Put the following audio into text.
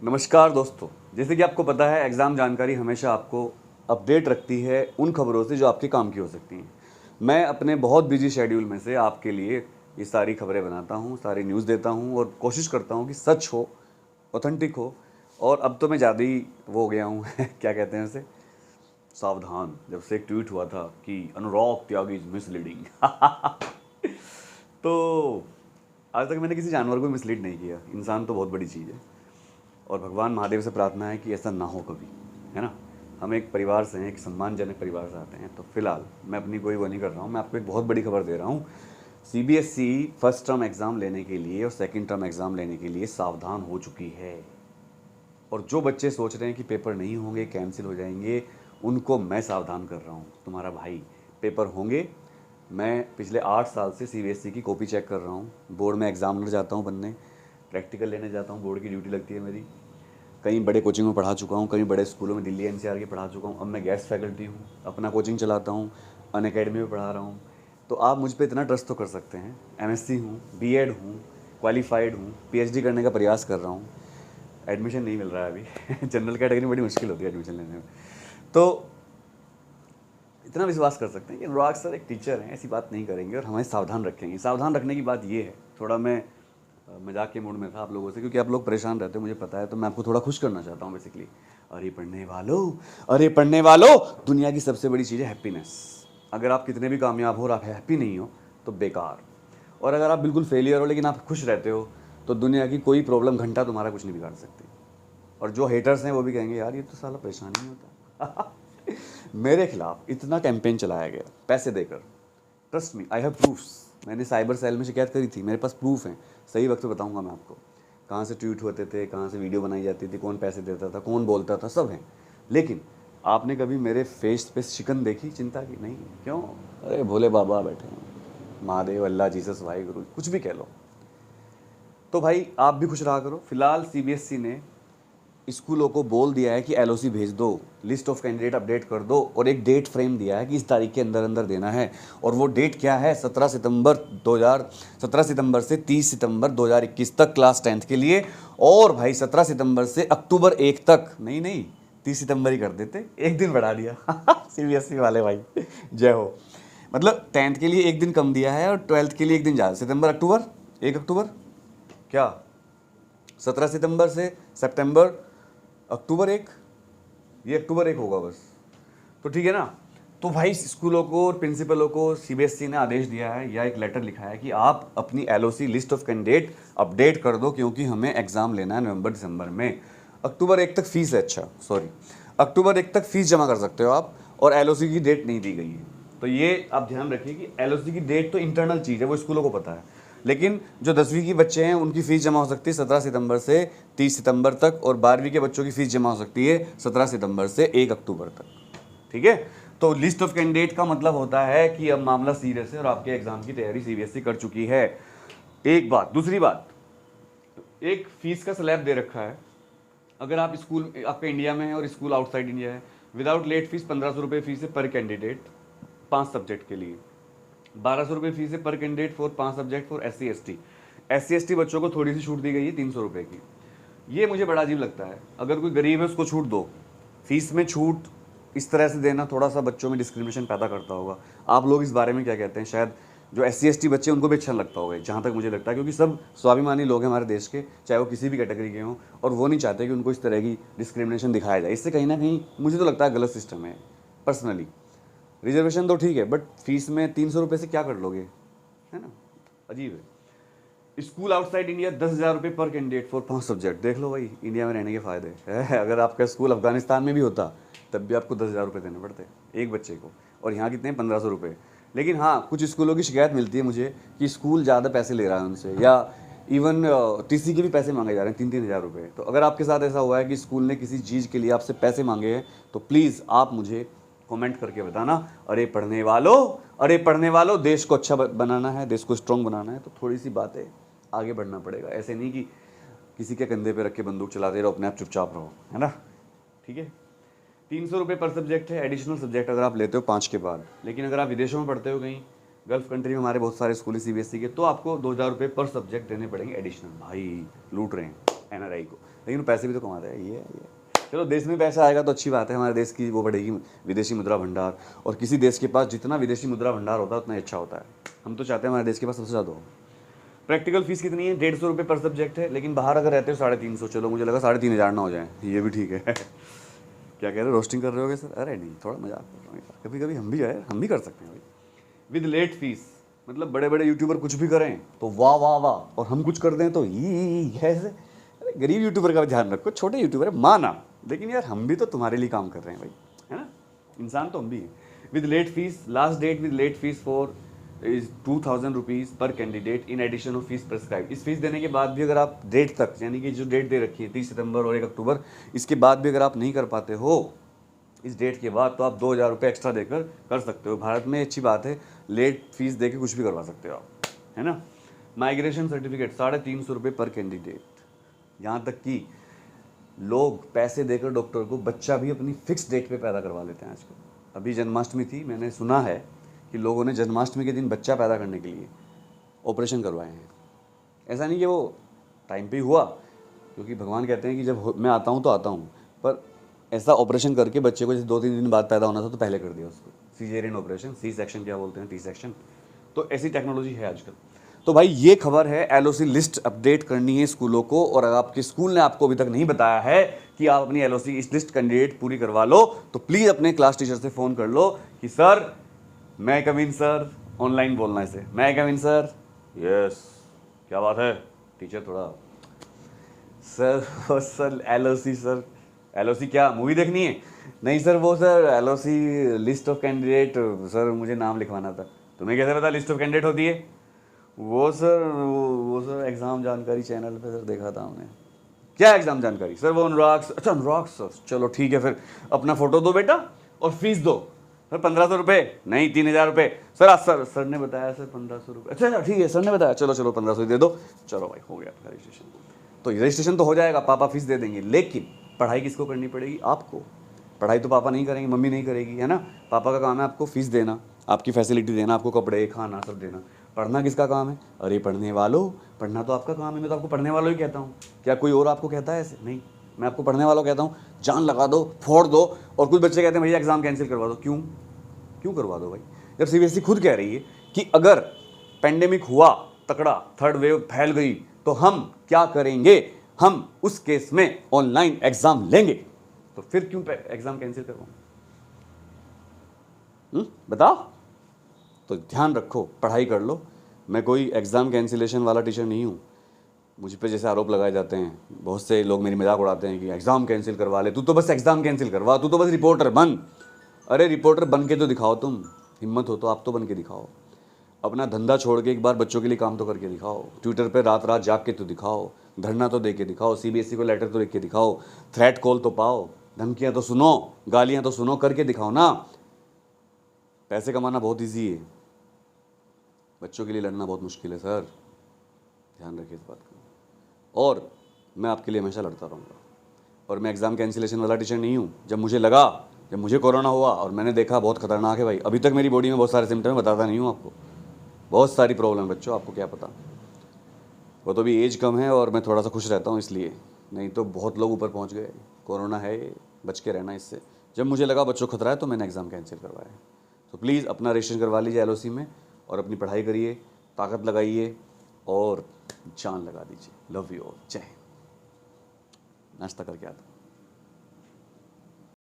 नमस्कार दोस्तों, जैसे कि आपको पता है एग्ज़ाम जानकारी हमेशा आपको अपडेट रखती है उन खबरों से जो आपके काम की हो सकती हैं। मैं अपने बहुत बिजी शेड्यूल में से आपके लिए ये सारी खबरें बनाता हूँ, सारी न्यूज़ देता हूँ और कोशिश करता हूँ कि सच हो, ऑथेंटिक हो। और अब तो मैं ज़्यादा ही वो हो गया हूँ क्या कहते हैं उसे, सावधान। जब से एक ट्वीट हुआ था कि अनुराग त्यागी इज मिसलीडिंग तो आज तक मैंने किसी जानवर को मिसलीड नहीं किया। इंसान तो बहुत बड़ी चीज़ है और भगवान महादेव से प्रार्थना है कि ऐसा ना हो कभी, है ना। हम एक परिवार से हैं, एक सम्मानजनक परिवार से आते हैं। तो फिलहाल मैं अपनी कोई वो नहीं कर रहा हूँ, मैं आपको एक बहुत बड़ी खबर दे रहा हूँ। सीबीएसई फर्स्ट टर्म एग्ज़ाम लेने के लिए और सेकंड टर्म एग्ज़ाम लेने के लिए सावधान हो चुकी है। और जो बच्चे सोच रहे हैं कि पेपर नहीं होंगे, कैंसिल हो जाएंगे, उनको मैं सावधान कर रहा हूँ। तुम्हारा भाई, पेपर होंगे। मैं पिछले 8 साल से सीबीएसई की कॉपी चेक कर रहा हूँ। बोर्ड में एग्ज़ामिनर जाता हूँ बनने, प्रैक्टिकल लेने जाता हूँ, बोर्ड की ड्यूटी लगती है मेरी। कई बड़े कोचिंग में पढ़ा चुका हूँ, कई बड़े स्कूलों में दिल्ली एनसीआर के पढ़ा चुका हूँ। अब मैं गेस्ट फैकल्टी हूँ, अपना कोचिंग चलाता हूँ, अन अकेडमी में पढ़ा रहा हूँ। तो आप मुझ पर इतना ट्रस्ट तो कर सकते हैं। एमएससी हूँ, बीएड हूँ, क्वालिफाइड हूँ, पीएचडी करने का प्रयास कर रहा हूँ। एडमिशन नहीं मिल रहा है अभी जनरल कैटेगरी में बड़ी मुश्किल होती है एडमिशन लेने में। तो इतना विश्वास कर सकते हैं कि अनुराग सर एक टीचर हैं, ऐसी बात नहीं करेंगे और हमें सावधान रखेंगे। सावधान रखने की बात ये है, थोड़ा मैं मजाक के मूड में था आप लोगों से, क्योंकि आप लोग परेशान रहते हो मुझे पता है। तो मैं आपको थोड़ा खुश करना चाहता हूँ बेसिकली। अरे पढ़ने वालों, अरे पढ़ने वालों, दुनिया की सबसे बड़ी चीज़ है हैप्पीनेस। अगर आप कितने भी कामयाब हो और आप हैप्पी नहीं हो तो बेकार। और अगर आप बिल्कुल फेलियर हो लेकिन आप खुश रहते हो तो दुनिया की कोई प्रॉब्लम घंटा तुम्हारा कुछ नहीं बिगाड़ सकती। और जो हेटर्स हैं वो भी कहेंगे यार ये तो साला परेशान ही नहीं होता मेरे खिलाफ इतना कैंपेन चलाया गया पैसे देकर। Trust me, I have proofs. मैंने साइबर सेल में शिकायत करी थी, मेरे पास प्रूफ हैं। सही वक्त पे बताऊंगा मैं आपको कहाँ से ट्वीट होते थे, कहाँ से वीडियो बनाई जाती थी, कौन पैसे देता था, कौन बोलता था, सब हैं। लेकिन आपने कभी मेरे फेस पे शिकन देखी, चिंता की? नहीं। क्यों? अरे भोले बाबा बैठे हैं, महादेव, अल्लाह, जीसस, वाहिगुरु, कुछ भी कह लो। तो भाई आप भी खुश रहा करो। फिलहाल सीबीएसई ने स्कूलों को बोल दिया है कि एलओसी भेज दो, लिस्ट ऑफ कैंडिडेट अपडेट कर दो, और एक डेट फ्रेम दिया है कि इस तारीख के अंदर अंदर देना है। और वो डेट क्या है? 17 सितंबर से 30 सितंबर 2021 तक क्लास 10th के लिए। और भाई 17 सितंबर से अक्टूबर 1 तक, नहीं 30 सितंबर ही कर देते, एक दिन बढ़ा दिया सीबीएसई वाले भाई, जय हो। मतलब 10th के लिए एक दिन कम दिया है और 12th के लिए एक दिन ज़्यादा। सितंबर अक्टूबर, 1 अक्टूबर, क्या 17 सितंबर से सितंबर अक्टूबर 1, ये अक्टूबर 1 होगा बस। तो ठीक है ना। तो भाई स्कूलों को और प्रिंसिपलों को सीबीएसई ने आदेश दिया है या एक लेटर लिखा है कि आप अपनी LOC, list of candidate, update कर दो, क्योंकि हमें एग्जाम लेना है नवंबर दिसंबर में। अक्टूबर 1 तक फीस है, अच्छा सॉरी, अक्टूबर 1 तक फीस जमा कर सकते हो आप, और एलओसी की डेट नहीं दी गई है। तो ये आप ध्यान रखिए कि एलओसी की डेट तो इंटरनल चीज़ है, वो स्कूलों को पता है। लेकिन जो 10वीं की बच्चे हैं उनकी फ़ीस जमा हो सकती है 17 सितंबर से 30 सितंबर तक, और 12वीं के बच्चों की फ़ीस जमा हो सकती है 17 सितंबर से 1 अक्टूबर तक। ठीक है। तो लिस्ट ऑफ कैंडिडेट का मतलब होता है कि अब मामला सीरियस है और आपके एग्जाम की तैयारी सीबीएसई कर चुकी है। एक बात। दूसरी बात, एक फीस का स्लैब दे रखा है। अगर आप स्कूल, आपका इंडिया में है और स्कूल आउटसाइड इंडिया है, विदाउट लेट फीस 1500 रुपये फीस है पर कैंडिडेट 5 सब्जेक्ट के लिए। 1200 रुपये फीस है पर candidate for 5 subject for SC ST बच्चों को थोड़ी सी छूट दी गई है 300 रुपये की। ये मुझे बड़ा अजीब लगता है। अगर कोई गरीब है उसको छूट दो, फीस में छूट इस तरह से देना थोड़ा सा बच्चों में डिस्क्रिमिनेशन पैदा करता होगा। आप लोग इस बारे में क्या कहते हैं? शायद जो एससी एसटी बच्चे उनको भी अच्छा लगता होगा, जहाँ तक मुझे लगता है, क्योंकि सब स्वाभिमानी लोग हैं हमारे देश के, चाहे वो किसी भी कैटेगरी के हों, और वो नहीं चाहते कि उनको इस तरह की डिस्क्रिमिनेशन दिखाया जाए। इससे कहीं ना कहीं मुझे तो लगता है गलत सिस्टम है पर्सनली। रिजर्वेशन तो ठीक है, बट फीस में 300 रुपये से क्या कर लोगे, है ना। अजीब है। स्कूल आउटसाइड इंडिया 10,000 रुपये पर कैंडिडेट फॉर 5 सब्जेक्ट। देख लो भाई इंडिया में रहने के फ़ायदे है। अगर आपका स्कूल अफगानिस्तान में भी होता तब भी आपको 10,000 रुपये देने पड़ते एक बच्चे को, और यहाँ कितने हैं? 1500 रुपये। लेकिन हाँ, कुछ स्कूलों की शिकायत मिलती है मुझे कि स्कूल ज़्यादा पैसे ले रहा है उनसे, या इवन टीसी के भी पैसे मांगे जा रहे हैं 3-3 हज़ार रुपये। तो अगर आपके साथ ऐसा हुआ है कि स्कूल ने किसी चीज़ के लिए आपसे पैसे मांगे हैं, तो प्लीज़ आप मुझे कमेंट करके बताना। अरे पढ़ने वालों, अरे पढ़ने वालों, देश को अच्छा बनाना है, देश को स्ट्रॉन्ग बनाना है, तो थोड़ी सी बातें आगे बढ़ना पड़ेगा। ऐसे नहीं कि किसी के कंधे पे रख के बंदूक चलाते रहो, अपने आप चुपचाप रहो, है ना। ठीक है। 300 रुपये पर सब्जेक्ट है, एडिशनल सब्जेक्ट अगर आप लेते हो 5 के बाद। लेकिन अगर आप विदेशों में पढ़ते हो, कहीं गल्फ कंट्री में हमारे बहुत सारे स्कूल सीबीएसई के, तो आपको 2,000 रुपये पर सब्जेक्ट देने पड़ेंगे एडिशनल। भाई लूट रहे हैं, NRI को, लेकिन वो पैसे भी तो कमाते हैं। ये चलो देश में पैसा आएगा तो अच्छी बात है, हमारे देश की वो बढ़ेगी विदेशी मुद्रा भंडार, और किसी देश के पास जितना विदेशी मुद्रा भंडार होता है उतना अच्छा होता है। हम तो चाहते हैं हमारे देश के पास सबसे ज़्यादा हो। प्रैक्टिकल फीस कितनी है? 150 रुपये पर सब्जेक्ट है, लेकिन बाहर अगर रहते हो 350। चलो मुझे लगा 3500 ना हो जाए, ये भी ठीक है। क्या कह रहे हो, रोस्टिंग कर रहे होगे सर? अरे नहीं, थोड़ा मजाक कर रहा हूँ, कभी कभी हम भी जाए, हम भी कर सकते हैं भाई। विद लेट फीस, मतलब बड़े बड़े यूट्यूबर कुछ भी करें तो वाह वाह वाह, और हम कुछ कर दें तो ये ऐसे। अरे गरीब यूट्यूबर का भी ध्यान रखो, छोटे यूट्यूबर है माना, लेकिन यार हम भी तो तुम्हारे लिए काम कर रहे हैं भाई, है ना, इंसान तो हम भी हैं। With late fees, last date with late fees for is 2000 rupees per candidate in addition of fees prescribe. इस फीस देने के बाद भी अगर आप डेट तक, यानी कि जो डेट दे रखी है 30 सितंबर और 1 अक्टूबर, इसके बाद भी अगर आप नहीं कर पाते हो इस डेट के बाद, तो आप 2000 रुपये एक्स्ट्रा देकर कर सकते हो। भारत में अच्छी बात है, लेट फीस दे के कुछ भी करवा सकते हो आप, है ना। माइग्रेशन सर्टिफिकेट 350 रुपये पर कैंडिडेट। यहाँ तक कि लोग पैसे देकर डॉक्टर को बच्चा भी अपनी फिक्स डेट पे पैदा करवा लेते हैं आजकल। अभी जन्माष्टमी थी, मैंने सुना है कि लोगों ने जन्माष्टमी के दिन बच्चा पैदा करने के लिए ऑपरेशन करवाए हैं। ऐसा नहीं कि वो टाइम पे ही हुआ, क्योंकि भगवान कहते हैं कि जब मैं आता हूँ तो आता हूँ, पर ऐसा ऑपरेशन करके बच्चे को जैसे 2-3 दिन बाद पैदा होना था तो पहले कर दिया उसको, सीजेरियन ऑपरेशन, सी सेक्शन क्या बोलते हैं, टी सेक्शन। तो ऐसी टेक्नोलॉजी है आजकल। तो भाई ये खबर है, LOC लिस्ट अपडेट करनी है स्कूलों को, और अगर आपके स्कूल ने आपको अभी तक नहीं बताया है कि आप अपनी LOC इस लिस्ट कैंडिडेट पूरी करवा लो, तो प्लीज़ अपने क्लास टीचर से फ़ोन कर लो कि सर मैं कम इन सर, ऑनलाइन बोलना है इसे, मैं कम इन सर, यस क्या बात है टीचर, थोड़ा सर LOC सर, LOC क्या मूवी देखनी है? नहीं सर, वो sir LOC list of candidate sir, मुझे नाम लिखवाना था। तुम्हें कैसे पता लिस्ट ऑफ कैंडिडेट होती है? वो सर एग्ज़ाम जानकारी चैनल पे सर देखा था हमने। क्या एग्ज़ाम जानकारी सर? वो अनुराग सर। अच्छा अनुराग सर, चलो ठीक है, फिर अपना फ़ोटो दो बेटा और फीस दो सर। 1500 रुपये नहीं, 3000 रुपये सर। आज सर ने बताया सर 1500 रुपये। अच्छा ठीक है, सर ने बताया, चलो 1500 दे दो। चलो भाई हो गया आपका रजिस्ट्रेशन। तो रजिस्ट्रेशन तो हो जाएगा, पापा फीस दे देंगे, लेकिन पढ़ाई किसको करनी पड़ेगी? आपको। पढ़ाई तो पापा नहीं करेंगे, मम्मी नहीं करेगी, है ना। पापा का काम है आपको फीस देना, आपकी फैसिलिटी देना, आपको कपड़े खाना सब देना। पढ़ना किसका काम है? अरे पढ़ने वालों, पढ़ना तो आपका काम है। मैं तो आपको पढ़ने वालों ही कहता हूँ, क्या कोई और आपको कहता है ऐसे? नहीं, मैं आपको पढ़ने वालों कहता हूँ। जान लगा दो, फोड़ दो। और कुछ बच्चे कहते हैं भैया एग्ज़ाम कैंसिल करवा दो। क्यों करवा दो भाई? जब CBSE खुद कह रही है कि अगर पेंडेमिक हुआ तकड़ा, थर्ड वेव फैल गई, तो हम क्या करेंगे? हम उस केस में ऑनलाइन एग्जाम लेंगे। तो फिर क्यों एग्जाम कैंसिल करवाऊं? बताओ। तो ध्यान रखो, पढ़ाई कर लो। मैं कोई एग्जाम कैंसिलेशन वाला टीचर नहीं हूँ। मुझ पे जैसे आरोप लगाए जाते हैं, बहुत से लोग मेरी मजाक उड़ाते हैं कि एग्जाम कैंसिल करवा ले, तू तो बस एग्जाम कैंसिल करवा, तू तो बस रिपोर्टर बन। अरे रिपोर्टर बन के तो दिखाओ, तुम हिम्मत हो तो आप तो बन के दिखाओ। अपना धंधा छोड़ के एक बार बच्चों के लिए काम तो करके दिखाओ। ट्विटर पे रात रात जाग के तो दिखाओ, धरना तो दे के दिखाओ, CBSE को लेटर तो लिख के दिखाओ, थ्रेट कॉल तो पाओ, धमकियां तो सुनो, गालियां तो सुनो, करके दिखाओ ना। पैसे कमाना बहुत ईजी है, बच्चों के लिए लड़ना बहुत मुश्किल है सर, ध्यान रखिए इस बात का। और मैं आपके लिए हमेशा लड़ता रहूँगा। और मैं एग्ज़ाम कैंसिलेशन वाला टीचर नहीं हूँ। जब मुझे कोरोना हुआ और मैंने देखा बहुत खतरनाक है भाई, अभी तक मेरी बॉडी में बहुत सारे सिम्टम है, बताता नहीं हूँ आपको, बहुत सारी प्रॉब्लम बच्चों, आपको क्या पता। वो तो भी एज कम है और मैं थोड़ा सा खुश रहता हूँ इसलिए, नहीं तो बहुत लोग ऊपर पहुँच गए। कोरोना है, बच के रहना इससे। जब मुझे लगा बच्चों खतरा है तो मैंने एग्ज़ाम कैंसिल करवाया। तो प्लीज़ अपना रजिस्ट्रेशन करवा लीजिए LOC में, और अपनी पढ़ाई करिए, ताकत लगाइए और जान लगा दीजिए। लव यू ऑल, जय हिंद। नाश्ता करके आता हूँ।